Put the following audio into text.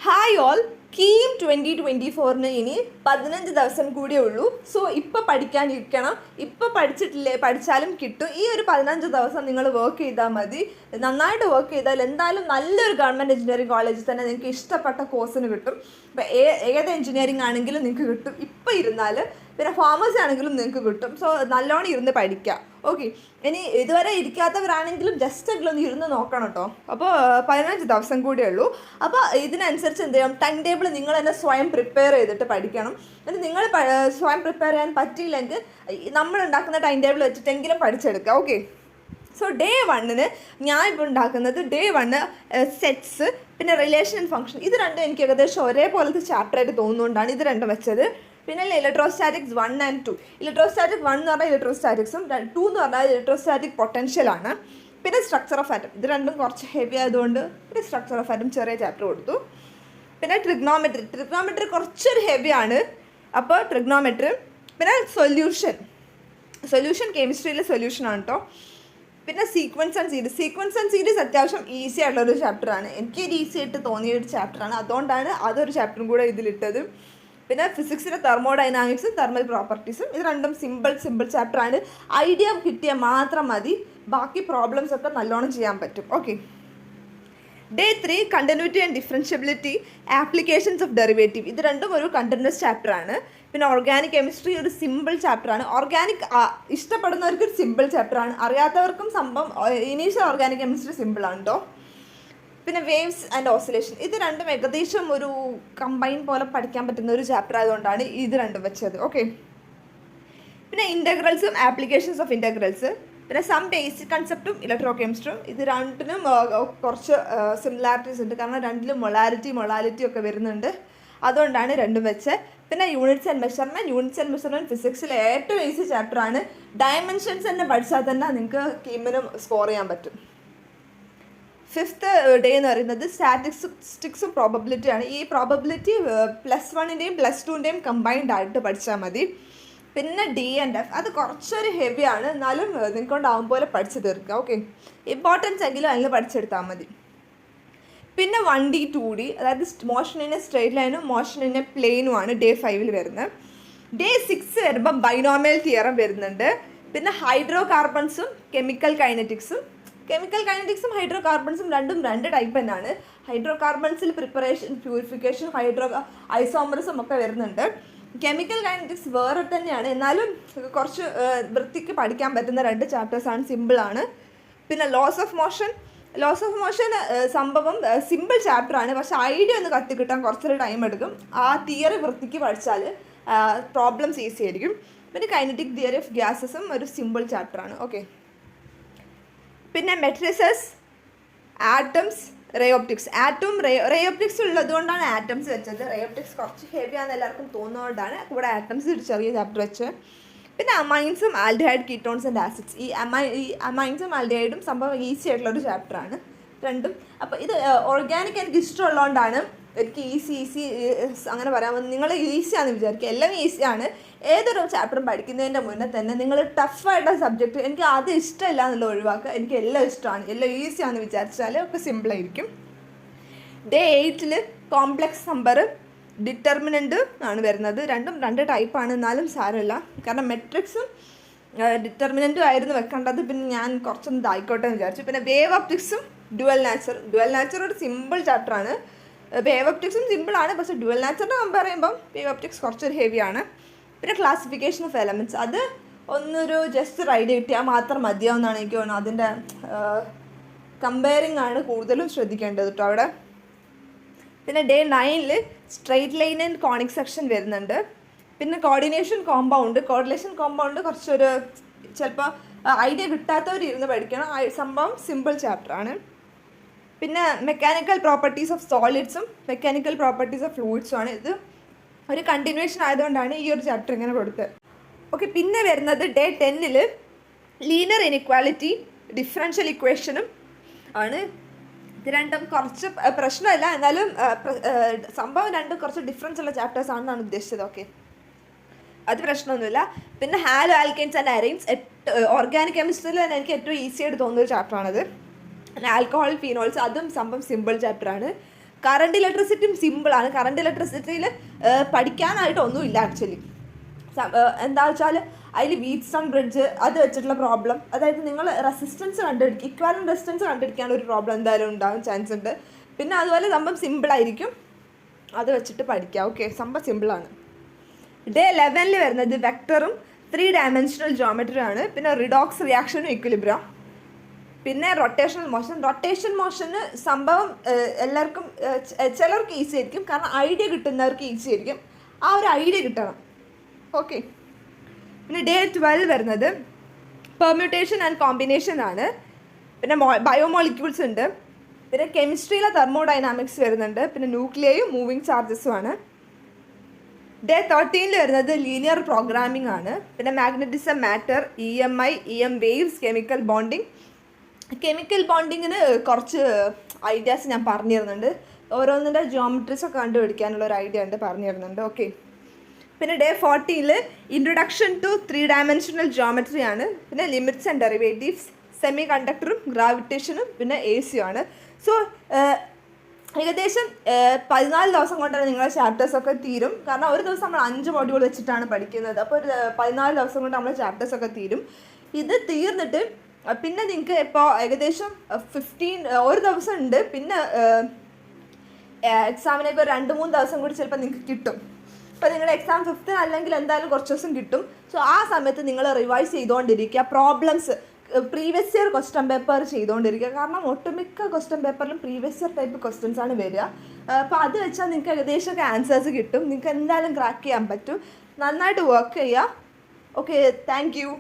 Hi all, KEAM 2024 ഇനി 15 ദിവസം കൂടിയേ ഉള്ളൂ. സോ ഇപ്പം പഠിക്കാനിരിക്കണം. ഇപ്പം പഠിച്ചാലും കിട്ടും. ഈ ഒരു 15 ദിവസം നിങ്ങൾ വർക്ക് ചെയ്താൽ മതി. നന്നായിട്ട് വർക്ക് ചെയ്താൽ എന്തായാലും നല്ലൊരു ഗവൺമെൻറ് എഞ്ചിനീയറിംഗ് കോളേജിൽ തന്നെ നിങ്ങൾക്ക് ഇഷ്ടപ്പെട്ട കോഴ്സിന് കിട്ടും. ഇപ്പം ഏത് എഞ്ചിനീയറിംഗ് ആണെങ്കിലും നിങ്ങൾക്ക് കിട്ടും. ഇപ്പം ഇരുന്നാൽ പിന്നെ ഫാർമസി ആണെങ്കിലും നിങ്ങൾക്ക് കിട്ടും. സോ നല്ലോണം ഇരുന്ന് പഠിക്കുക. ഓക്കെ, ഇനി ഇതുവരെ ഇരിക്കാത്തവരാണെങ്കിലും ജസ്റ്റ് എങ്കിലും ഒന്ന് ഇരുന്ന് നോക്കണം കേട്ടോ. അപ്പോൾ 15 ദിവസം കൂടിയേ ഉള്ളൂ. അപ്പോൾ ഇതിനനുസരിച്ച് എന്ത് ചെയ്യണം, ടൈം ടേബിൾ നിങ്ങൾ തന്നെ സ്വയം പ്രിപ്പയർ ചെയ്തിട്ട് പഠിക്കണം. എന്നിട്ട് നിങ്ങൾ സ്വയം പ്രിപ്പയർ ചെയ്യാൻ പറ്റിയില്ലെങ്കിൽ നമ്മൾ ഉണ്ടാക്കുന്ന ടൈം ടേബിൾ വെച്ചിട്ടെങ്കിലും പഠിച്ചെടുക്കുക. ഓക്കെ, സോ ഡേ 1 ഞാൻ ഇപ്പോൾ ഉണ്ടാക്കുന്നത് ഡേ 1 സെറ്റ്സ് പിന്നെ റിലേഷൻ ആൻഡ് ഫംഗ്ഷൻ. ഇത് രണ്ടും എനിക്ക് ഏകദേശം ഒരേപോലത്തെ ചാപ്റ്ററായിട്ട് തോന്നുന്നതുകൊണ്ടാണ് ഇത് രണ്ടും വെച്ചത്. പിന്നെ ഇലക്ട്രോസ്റ്റാറ്റിക്സ് 1 and 2. ഇലക്ട്രോസ്റ്റാറ്റിക് 1 എന്ന് പറഞ്ഞാൽ ഇലക്ട്രോസ്റ്റാറ്റിക്സും 2 എന്ന് പറഞ്ഞാൽ ഇലക്ട്രോസ്റ്റാറ്റിക് പൊട്ടൻഷ്യലാണ്. പിന്നെ സ്ട്രക്ചർ ഓഫ് ആറ്റം, ഇത് രണ്ടും കുറച്ച് ഹെവി ആയതുകൊണ്ട് പിന്നെ സ്ട്രക്ചർ ഓഫ് ആറ്റം ചെറിയ ചാപ്റ്റർ കൊടുത്തു. പിന്നെ ട്രിഗ്നോമെട്രി കുറച്ചൊരു ഹെവിയാണ്, അപ്പോൾ ട്രിഗ്നോമെട്രി. പിന്നെ സൊല്യൂഷൻ കെമിസ്ട്രിയിലെ സൊല്യൂഷനാണ് കേട്ടോ. പിന്നെ സീക്വൻസ് ആൻഡ് സീരീസ് അത്യാവശ്യം ഈസി ആയിട്ടുള്ളൊരു ചാപ്റ്ററാണ്. എനിക്കൊരു ഈസി ആയിട്ട് തോന്നിയൊരു ചാപ്റ്ററാണ്, അതുകൊണ്ടാണ് അതൊരു ചാപ്റ്ററും കൂടെ ഇതിലിട്ടത്. പിന്നെ ഫിസിക്സിലെ തെർമോഡൈനാമിക്സും തെർമൽ പ്രോപ്പർട്ടീസും, ഇത് രണ്ടും സിമ്പിൾ ചാപ്റ്ററാണ്. ഐഡിയ കിട്ടിയാൽ മാത്രം മതി, ബാക്കി പ്രോബ്ലംസ് ഒക്കെ നല്ലോണം ചെയ്യാൻ പറ്റും. Okay, day 3 continuity and differentiability, applications of derivative, ഇത് രണ്ടും ഒരു കണ്ടിന്യൂസ് ചാപ്റ്ററാണ്. പിന്നെ ഓർഗാനിക് കെമിസ്ട്രി ഒരു സിമ്പിൾ ചാപ്റ്ററാണ്. ഓർഗാനിക് ഇഷ്ടപ്പെടുന്നവർക്ക് ഒരു സിമ്പിൾ ചാപ്റ്ററാണ്, അറിയാത്തവർക്കും സംഭവം ഇനീഷ്യൽ ഓർഗാനിക് കെമിസ്ട്രി സിമ്പിളാണ് കേട്ടോ. പിന്നെ വേവ്സ് ആൻഡ് ഓസിലേഷൻ, ഇത് രണ്ടും ഏകദേശം ഒരു കമ്പൈൻ പോലെ പഠിക്കാൻ പറ്റുന്ന ഒരു ചാപ്റ്റർ ആയതുകൊണ്ടാണ് ഇത് രണ്ടും വെച്ചത്. ഓക്കെ, പിന്നെ ഇൻ്റഗ്രൽസും ആപ്ലിക്കേഷൻസ് ഓഫ് ഇൻ്റഗ്രൽസ്, പിന്നെ സം ബേസിക് കൺസെപ്റ്റും ഇലക്ട്രോ കെമിസ്ട്രിയും, ഇത് രണ്ടിനും കുറച്ച് സിമിലാരിറ്റീസ് ഉണ്ട്. കാരണം രണ്ടിലും മൊളാലിറ്റി ഒക്കെ വരുന്നുണ്ട്, അതുകൊണ്ടാണ് രണ്ടും വെച്ചത്. പിന്നെ യൂണിറ്റ്സ് ആൻഡ് മെഷർമെൻറ്റ് ഫിസിക്സിലെ ഏറ്റവും ഈസി ചാപ്റ്ററാണ്. ഡയമെൻഷൻസ് തന്നെ പഠിച്ചാൽ തന്നെ നിങ്ങൾക്ക് കീമിനും സ്കോർ ചെയ്യാൻ പറ്റും. 5th ഡേ എന്ന് പറയുന്നത് സ്റ്റാറ്റിസ്റ്റിക്സും പ്രോബബിലിറ്റിയാണ്. ഈ പ്രോബബിലിറ്റി +1-ൻ്റെയും +2-ൻ്റെയും കമ്പൈൻഡ് ആയിട്ട് പഠിച്ചാൽ മതി. പിന്നെ D and F, അത് കുറച്ചൊരു ഹെവിയാണ്, എന്നാലും നിങ്ങൾക്കൊണ്ടാവും പോലെ പഠിച്ചു തീർക്കുക. ഓക്കെ, ഇമ്പോർട്ടൻസ് എങ്കിലും അതിൽ പഠിച്ചെടുത്താൽ മതി. പിന്നെ 1D 2D, അതായത് മോഷൻ ഇൻ എ സ്ട്രെയിറ്റ് ലൈനും മോഷൻ ഇൻ എ പ്ലെയിനുമാണ് ഡേ 5 വരുന്നത്. ഡേ 6 വരുമ്പോൾ ബൈനോമിയൽ തിയറം വരുന്നുണ്ട്. പിന്നെ ഹൈഡ്രോ കാർബൺസും കെമിക്കൽ കൈനറ്റിക്സും ഹൈഡ്രോ കാർബൺസും രണ്ടും 2 ടൈപ്പ് തന്നെയാണ്. ഹൈഡ്രോ കാർബൺസിൽ പ്രിപ്പറേഷൻ, പ്യൂരിഫിക്കേഷൻ, ഐസോമറിസം ഒക്കെ വരുന്നുണ്ട്. കെമിക്കൽ കൈനറ്റിക്സ് വേറെ തന്നെയാണ്, എന്നാലും കുറച്ച് വൃത്തിക്ക് പഠിക്കാൻ പറ്റുന്ന 2 ചാപ്റ്റേഴ്സാണ്, സിമ്പിളാണ്. പിന്നെ ലോസ് ഓഫ് മോഷൻ സംഭവം സിമ്പിൾ ചാപ്റ്ററാണ്, പക്ഷേ ഐഡിയ ഒന്ന് കത്തിക്കിട്ടാൻ കുറച്ചൊരു ടൈം എടുക്കും. ആ തിയറി വൃത്തിക്ക് പഠിച്ചാൽ പ്രോബ്ലംസ് ഈസി ആയിരിക്കും. പിന്നെ കൈനറ്റിക് തിയറി ഓഫ് ഗ്യാസസും ഒരു സിമ്പിൾ ചാപ്റ്ററാണ്. ഓക്കെ, പിന്നെ മെട്രിസസ്, ആറ്റംസ്, റേ ഓപ്റ്റിക്സ് ഉള്ളതുകൊണ്ടാണ് ആറ്റംസ് വെച്ചത്. റേ ഓപ്റ്റിക്സ് കുറച്ച് ഹെവിയാണെന്ന് എല്ലാവർക്കും തോന്നുന്നതുകൊണ്ടാണ് ഇവിടെ ആറ്റംസ് ഒരു ചെറിയ ചാപ്റ്റർ വെച്ചത്. പിന്നെ അമൈൻസും ആൽഡിഹൈഡ് കീറ്റോൺസ് ആൻഡ് ആസിഡ്സ്, ഈ അമൈൻസും ആൽഡിഹൈഡും സംഭവം ഈസി ആയിട്ടുള്ളൊരു ചാപ്റ്ററാണ് രണ്ടും. അപ്പോൾ ഇത് ഓർഗാനിക് എനിക്ക് ഇഷ്ടമുള്ളതുകൊണ്ടാണ് എനിക്ക് ഈസി അങ്ങനെ പറയാൻ. നിങ്ങൾ ഈസിയാണെന്ന് വിചാരിക്കുക, എല്ലാം ഈസിയാണ്. ഏതൊരു ചാപ്റ്ററും പഠിക്കുന്നതിൻ്റെ മുന്നേ തന്നെ നിങ്ങൾ ടഫായിട്ടുള്ള സബ്ജക്റ്റ് എനിക്ക് അത് ഇഷ്ടമില്ല എന്നുള്ള ഒഴിവാക്കുക. എനിക്ക് എല്ലാം ഇഷ്ടമാണ്, എല്ലാം ഈസിയാണെന്ന് വിചാരിച്ചാൽ ഒക്കെ സിമ്പിളായിരിക്കും. ഡേ 8 കോംപ്ലക്സ് നമ്പർ, ഡിറ്റർമിനൻ്റ് ആണ് വരുന്നത്. രണ്ടും 2 ടൈപ്പാണ്, എന്നാലും സാരമില്ല. കാരണം മെട്രിക്സും ഡിറ്റർമിനൻറ്റും ആയിരുന്നു വെക്കേണ്ടത്, പിന്നെ ഞാൻ കുറച്ചൊന്ന് ഇതായിക്കോട്ടെ എന്ന് വിചാരിച്ചു. പിന്നെ വേവ് ഓപ്റ്റിക്സും ഡുവൽ നാച്ചർ ഒരു സിമ്പിൾ ചാപ്റ്ററാണ്. വേവ് ഓപ്റ്റിക്സും സിമ്പിളാണ്, പക്ഷേ ഡുവൽ നാച്ചറിനെ കമ്പയർ ചെയ്യുമ്പം വേവ് ഓപ്റ്റിക്സ് കുറച്ചൊരു ഹെവിയാണ്. പിന്നെ ക്ലാസിഫിക്കേഷൻ ഓഫ് എലമെൻറ്റ്സ്, അത് ഒന്നൊരു ജസ്റ്റ് ഒരു ഐഡിയ കിട്ടിയാൽ മാത്രം മതിയാവുന്നതാണ് എനിക്ക് തോന്നുന്നത്. അതിൻ്റെ കമ്പയറിങ് ആണ് കൂടുതലും ശ്രദ്ധിക്കേണ്ടത് കേട്ടോ അവിടെ. പിന്നെ day 9 straight line and conic section വരുന്നുണ്ട്. പിന്നെ കോർഡിനേഷൻ കോമ്പൗണ്ട് കുറച്ചൊരു ചിലപ്പോൾ ഐഡിയ കിട്ടാത്തവർ ഇരുന്ന് പഠിക്കണം, സംഭവം സിമ്പിൾ ചാപ്റ്ററാണ്. പിന്നെ മെക്കാനിക്കൽ പ്രോപ്പർട്ടീസ് ഓഫ് സോളിഡ്സും മെക്കാനിക്കൽ പ്രോപ്പർട്ടീസ് ഓഫ് ഫ്ലൂയിഡ്സും ആണ്. ഇത് ഒരു കണ്ടിന്യൂഷൻ ആയതുകൊണ്ടാണ് ഈ ഒരു ചാപ്റ്റർ ഇങ്ങനെ കൊടുത്തത്. ഓക്കെ, പിന്നെ വരുന്നത് ഡേ 10 ലീനിയർ ഇനിക്വാലിറ്റി, ഡിഫറൻഷ്യൽ ഇക്വേഷനും ആണ്. ഇത് രണ്ടും കുറച്ച് പ്രശ്നമല്ല, എന്നാലും സംഭവം രണ്ടും കുറച്ച് ഡിഫറൻസ് ഉള്ള ചാപ്റ്റേഴ്സ് ആണെന്നാണ് ഉദ്ദേശിച്ചത്. ഓക്കെ, അത് പ്രശ്നമൊന്നുമില്ല. പിന്നെ ഹാലോ ആൽക്കൈൻസ് ആൻഡ് അറൈൻസ്, ഓർഗാനിക് കെമിസ്ട്രിയിൽ തന്നെ എനിക്ക് ഏറ്റവും ഈസി ആയിട്ട് തോന്നുന്നൊരു ചാപ്റ്ററാണത്. പിന്നെ ആൽക്കഹോൾ, ഫീനോൾസ്, അതും സംഭവം സിമ്പിൾ ചാപ്റ്ററാണ്. കറണ്ട് ഇലക്ട്രിസിറ്റിയും സിമ്പിളാണ്. കറണ്ട് ഇലക്ട്രിസിറ്റിയിൽ പഠിക്കാനായിട്ടൊന്നുമില്ല ആക്ച്വലി. എന്താ വെച്ചാൽ അതിൽ വീറ്റ്സ്റ്റോൺ ബ്രിഡ്ജ് അത് വെച്ചിട്ടുള്ള പ്രോബ്ലം, അതായത് നിങ്ങൾ റെസിസ്റ്റൻസ് കണ്ടുപിടിക്കുക, ഇക്വാലന്റ് റെസിസ്റ്റൻസ് കണ്ടുപിടിക്കാനുള്ള ഒരു പ്രോബ്ലം എന്തായാലും ഉണ്ടാകാൻ ചാൻസ് ഉണ്ട്. പിന്നെ അതുപോലെ സംഭവം സിമ്പിളായിരിക്കും, അത് വെച്ചിട്ട് പഠിക്കുക. ഓക്കെ, സംഭവം സിമ്പിളാണ്. ഡേ 11 വരുന്നത് വെക്ടറും 3 ഡയമെൻഷണൽ ജോമെട്രി ആണ്. പിന്നെ റിഡോക്സ് റിയാക്ഷനും ഇക്വിലിബ്രിയം. പിന്നെ റൊട്ടേഷൻ മോഷന് സംഭവം എല്ലാവർക്കും ചിലർക്ക് ഈസി ആയിരിക്കും, കാരണം ഐഡിയ കിട്ടുന്നവർക്ക് ഈസി ആയിരിക്കും. ആ ഒരു ഐഡിയ കിട്ടണം. ഓക്കെ. പിന്നെ ഡേ 12 വരുന്നത് പെർമ്യൂട്ടേഷൻ ആൻഡ് കോമ്പിനേഷൻ ആണ്. പിന്നെ ബയോമോളിക്യൂൾസ് ഉണ്ട്. പിന്നെ കെമിസ്ട്രിയിലെ തെർമോഡൈനാമിക്സ് വരുന്നുണ്ട്. പിന്നെ ന്യൂക്ലിയയും മൂവിങ് ചാർജസും ആണ്. ഡേ 13 വരുന്നത് ലീനിയർ പ്രോഗ്രാമിംഗ് ആണ്. പിന്നെ magnetism, matter, EMI, EM waves, chemical bonding. Chemical ബോണ്ടിങ്ങിന് കുറച്ച് ഐഡിയാസ് ഞാൻ പറഞ്ഞു തരുന്നുണ്ട്. ഓരോന്നിൻ്റെ ജിയോമെട്രീസ് ഒക്കെ കണ്ടുപിടിക്കാനുള്ള ഒരു ഐഡിയ ഉണ്ട്, പറഞ്ഞു തരുന്നുണ്ട്. ഓക്കെ. പിന്നെ day 14 introduction to 3 dimensional geometry ആണ്. പിന്നെ ലിമിറ്റ്സ് ആൻഡ് ഡെറിവേറ്റീവ്സ്, സെമി കണ്ടക്ടറും ഗ്രാവിറ്റേഷനും പിന്നെ AC ആണ്. സോ ഏകദേശം 14 ദിവസം കൊണ്ടാണ് നിങ്ങളുടെ ചാപ്റ്റേഴ്സൊക്കെ തീരും. കാരണം ഒരു ദിവസം നമ്മൾ 5 മൊഡ്യൂൾ വെച്ചിട്ടാണ് പഠിക്കുന്നത്. അപ്പോൾ ഒരു 14 ദിവസം കൊണ്ട് നമ്മൾ ചാപ്റ്റേഴ്സൊക്കെ തീരും. ഇത് തീർന്നിട്ട് പിന്നെ നിങ്ങൾക്ക് ഇപ്പോൾ ഏകദേശം 15 ഒരു ദിവസം ഉണ്ട്. പിന്നെ എക്സാമിനൊക്കെ ഒരു 2-3 ദിവസം കൂടി ചിലപ്പോൾ നിങ്ങൾക്ക് കിട്ടും. ഇപ്പോൾ നിങ്ങളുടെ എക്സാം 5th അല്ലെങ്കിൽ എന്തായാലും കുറച്ച് ദിവസം കിട്ടും. സോ ആ സമയത്ത് നിങ്ങൾ റിവൈസ് ചെയ്തുകൊണ്ടിരിക്കുക. Problems previous year question paper ചെയ്തുകൊണ്ടിരിക്കുക. കാരണം ഒട്ടുമിക്ക ക്വസ്റ്റ്യൻ പേപ്പറിലും പ്രീവിയസ് ഇയർ ടൈപ്പ് ക്വസ്റ്റ്യൻസ് ആണ് വരിക. അപ്പോൾ അത് വെച്ചാൽ നിങ്ങൾക്ക് ഏകദേശമൊക്കെ ആൻസേഴ്സ് കിട്ടും. നിങ്ങൾക്ക് എന്തായാലും ക്രാക്ക് ചെയ്യാൻ പറ്റും. നന്നായിട്ട് വർക്ക് ചെയ്യുക. Okay, thank you.